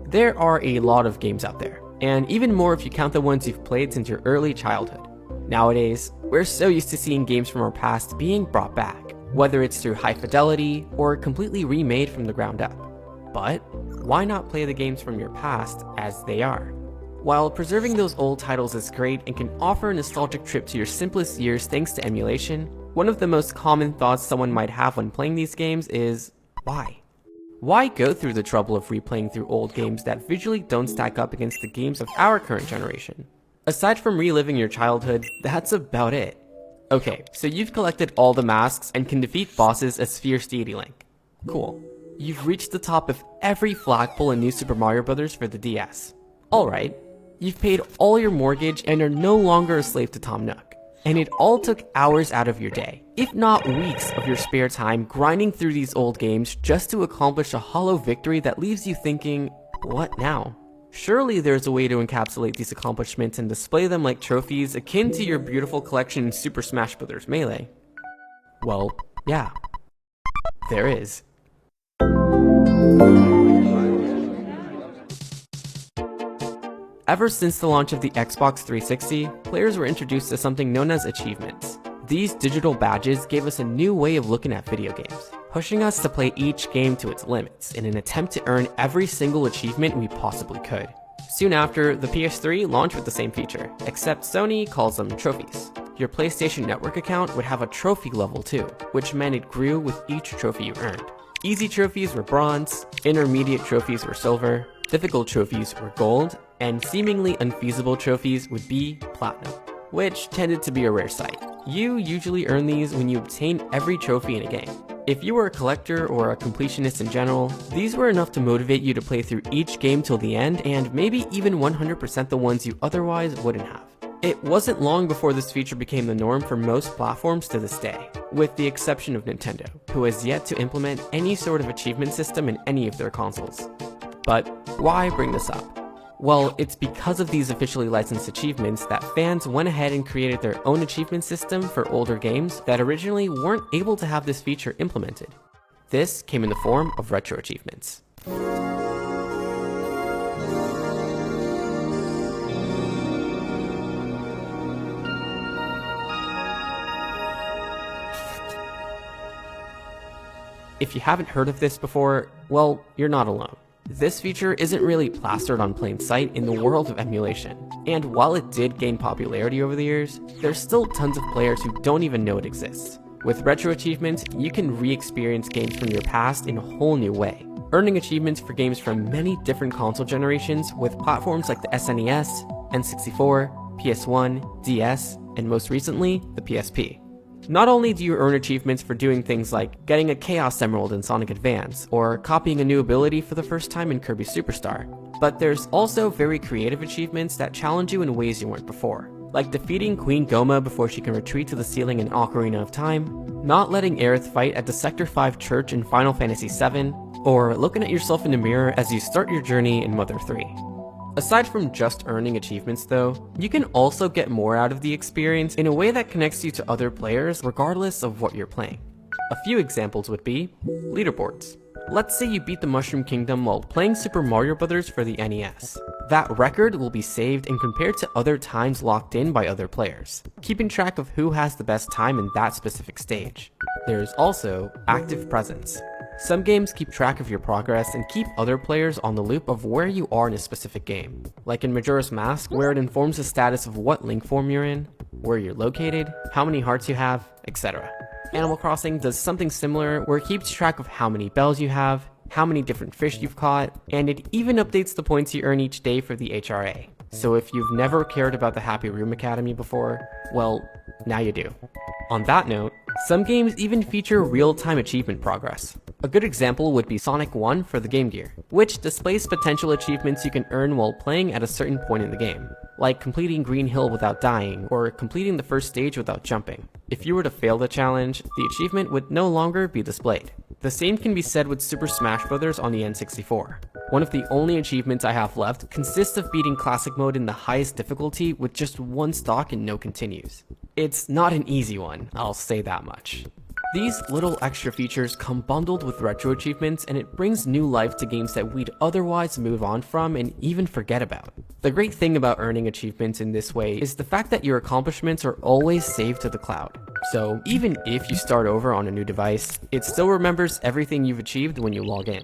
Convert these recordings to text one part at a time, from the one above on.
There are a lot of games out there, and even more if you count the ones you've played since your early childhood. Nowadays, we're so used to seeing games from our past being brought back, whether it's through high fidelity or completely remade from the ground up. But why not play the games from your past as they are? While preserving those old titles is great and can offer a nostalgic trip to your simplest years thanks to emulation, one of the most common thoughts someone might have when playing these games is, why? Why go through the trouble of replaying through old games that visually don't stack up against the games of our current generation? Aside from reliving your childhood, that's about it. Okay, so you've collected all the masks and can defeat bosses as Fierce Deity Link. Cool. You've reached the top of every flagpole in New Super Mario Bros. For the DS. Alright. You've paid all your mortgage and are no longer a slave to Tom Nook. And it all took hours out of your day, if not weeks of your spare time grinding through these old games just to accomplish a hollow victory that leaves you thinking, what now? Surely there's a way to encapsulate these accomplishments and display them like trophies akin to your beautiful collection in Super Smash Bros. Melee. Well, yeah. There is. Ever since the launch of the Xbox 360, players were introduced to something known as achievements. These digital badges gave us a new way of looking at video games, pushing us to play each game to its limits in an attempt to earn every single achievement we possibly could. Soon after, the PS3 launched with the same feature, except Sony calls them trophies. Your PlayStation Network account would have a trophy level too, which meant it grew with each trophy you earned. Easy trophies were bronze, intermediate trophies were silver, difficult trophies were gold, and seemingly unfeasible trophies would be platinum, which tended to be a rare sight. You usually earn these when you obtain every trophy in a game. If you were a collector or a completionist in general, these were enough to motivate you to play through each game till the end and maybe even 100% the ones you otherwise wouldn't have. It wasn't long before this feature became the norm for most platforms to this day, with the exception of Nintendo, who has yet to implement any sort of achievement system in any of their consoles. But why bring this up? Well, it's because of these officially licensed achievements that fans went ahead and created their own achievement system for older games that originally weren't able to have this feature implemented. This came in the form of RetroAchievements. If you haven't heard of this before, well, you're not alone. This feature isn't really plastered on plain sight in the world of emulation, and while it did gain popularity over the years, there's still tons of players who don't even know it exists. With RetroAchievements, you can re-experience games from your past in a whole new way, earning achievements for games from many different console generations with platforms like the SNES, N64, PS1, DS, and most recently, the PSP. Not only do you earn achievements for doing things like getting a Chaos Emerald in Sonic Advance, or copying a new ability for the first time in Kirby Superstar, but there's also very creative achievements that challenge you in ways you weren't before, like defeating Queen Goma before she can retreat to the ceiling in Ocarina of Time, not letting Aerith fight at the Sector 5 church in Final Fantasy VII, or looking at yourself in the mirror as you start your journey in Mother 3. Aside from just earning achievements though, you can also get more out of the experience in a way that connects you to other players regardless of what you're playing. A few examples would be leaderboards. Let's say you beat the Mushroom Kingdom while playing Super Mario Bros. For the NES. That record will be saved and compared to other times locked in by other players, keeping track of who has the best time in that specific stage. There's also active presence. Some games keep track of your progress and keep other players on the loop of where you are in a specific game, like in Majora's Mask, where it informs the status of what link form you're in, where you're located, how many hearts you have, etc. Animal Crossing does something similar where it keeps track of how many bells you have, how many different fish you've caught, and it even updates the points you earn each day for the HRA. So if you've never cared about the Happy Room Academy before, well, now you do. On that note, some games even feature real-time achievement progress. A good example would be Sonic 1 for the Game Gear, which displays potential achievements you can earn while playing at a certain point in the game, like completing Green Hill without dying, or completing the first stage without jumping. If you were to fail the challenge, the achievement would no longer be displayed. The same can be said with Super Smash Bros. On the N64. One of the only achievements I have left consists of beating Classic Mode in the highest difficulty with just one stock and no continues. It's not an easy one, I'll say that much. These little extra features come bundled with retro achievements, and it brings new life to games that we'd otherwise move on from and even forget about. The great thing about earning achievements in this way is the fact that your accomplishments are always saved to the cloud. So even if you start over on a new device, it still remembers everything you've achieved when you log in.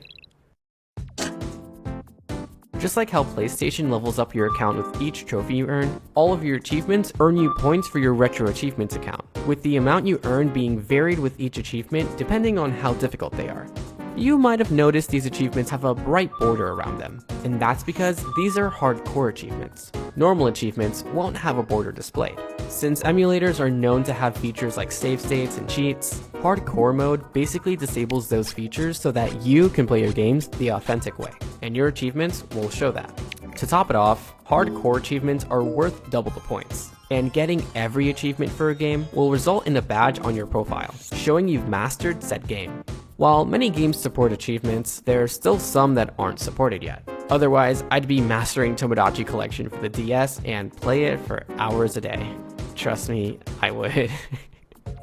Just like how PlayStation levels up your account with each trophy you earn, all of your achievements earn you points for your Retro Achievements account, with the amount you earn being varied with each achievement depending on how difficult they are. You might have noticed these achievements have a bright border around them, and that's because these are hardcore achievements. Normal achievements won't have a border displayed. Since emulators are known to have features like save states and cheats, hardcore mode basically disables those features so that you can play your games the authentic way, and your achievements will show that. To top it off, hardcore achievements are worth double the points, and getting every achievement for a game will result in a badge on your profile, showing you've mastered said game. While many games support achievements, there are still some that aren't supported yet. Otherwise, I'd be mastering Tomodachi Collection for the DS and play it for hours a day. Trust me, I would.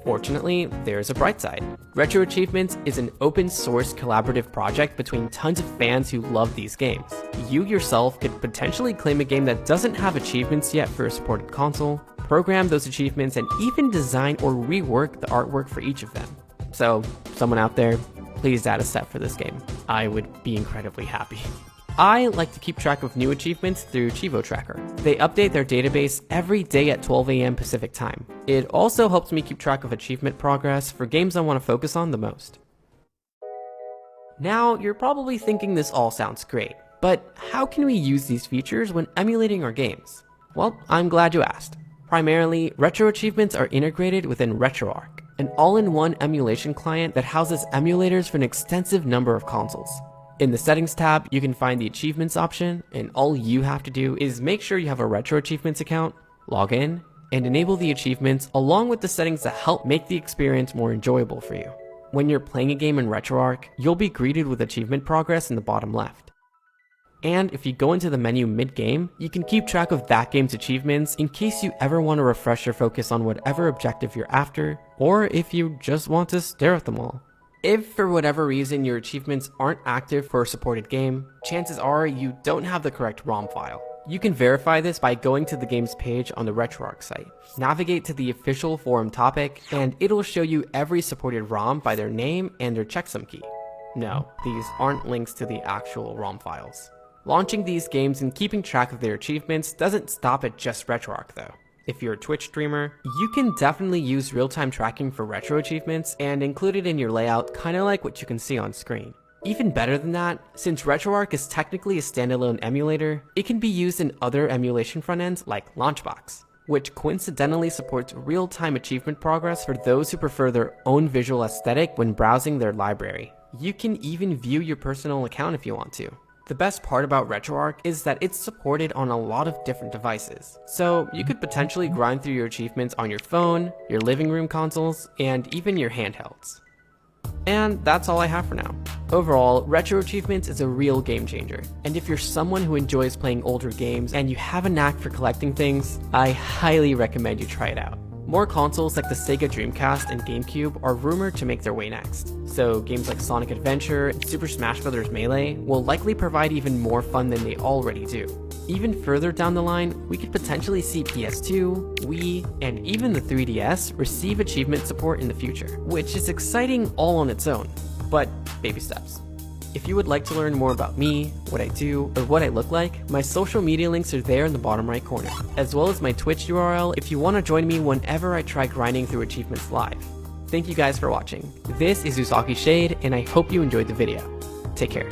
Fortunately, there's a bright side. Retro Achievements is an open source collaborative project between tons of fans who love these games. You yourself could potentially claim a game that doesn't have achievements yet for a supported console, program those achievements, and even design or rework the artwork for each of them. So, someone out there, please add a step for this game. I would be incredibly happy. I like to keep track of new achievements through Chivo Tracker. They update their database every day at 12 AM Pacific time. It also helps me keep track of achievement progress for games I want to focus on the most. Now, you're probably thinking this all sounds great, but how can we use these features when emulating our games? Well, I'm glad you asked. Primarily, Retro Achievements are integrated within RetroArch, an all-in-one emulation client that houses emulators for an extensive number of consoles. In the Settings tab, you can find the Achievements option, and all you have to do is make sure you have a Retro Achievements account, log in, and enable the achievements along with the settings that help make the experience more enjoyable for you. When you're playing a game in RetroArch, you'll be greeted with achievement progress in the bottom left. And if you go into the menu mid-game, you can keep track of that game's achievements in case you ever want to refresh your focus on whatever objective you're after, or if you just want to stare at them all. If for whatever reason your achievements aren't active for a supported game, chances are you don't have the correct ROM file. You can verify this by going to the game's page on the RetroArch site. Navigate to the official forum topic, and it'll show you every supported ROM by their name and their checksum key. No, these aren't links to the actual ROM files. Launching these games and keeping track of their achievements doesn't stop at just RetroArch though. If you're a Twitch streamer, you can definitely use real-time tracking for retro achievements and include it in your layout, kinda like what you can see on screen. Even better than that, since RetroArch is technically a standalone emulator, it can be used in other emulation front ends like Launchbox, which coincidentally supports real-time achievement progress for those who prefer their own visual aesthetic when browsing their library. You can even view your personal account if you want to. The best part about RetroArch is that it's supported on a lot of different devices, so you could potentially grind through your achievements on your phone, your living room consoles, and even your handhelds. And that's all I have for now. Overall, Retro Achievements is a real game changer, and if you're someone who enjoys playing older games and you have a knack for collecting things, I highly recommend you try it out. More consoles like the Sega Dreamcast and GameCube are rumored to make their way next, so games like Sonic Adventure and Super Smash Bros. Melee will likely provide even more fun than they already do. Even further down the line, we could potentially see PS2, Wii, and even the 3DS receive achievement support in the future, which is exciting all on its own, but baby steps. If you would like to learn more about me, what I do, or what I look like, my social media links are there in the bottom right corner, as well as my Twitch URL if you want to join me whenever I try grinding through achievements live. Thank you guys for watching. This is Usagi Shade, and I hope you enjoyed the video. Take care.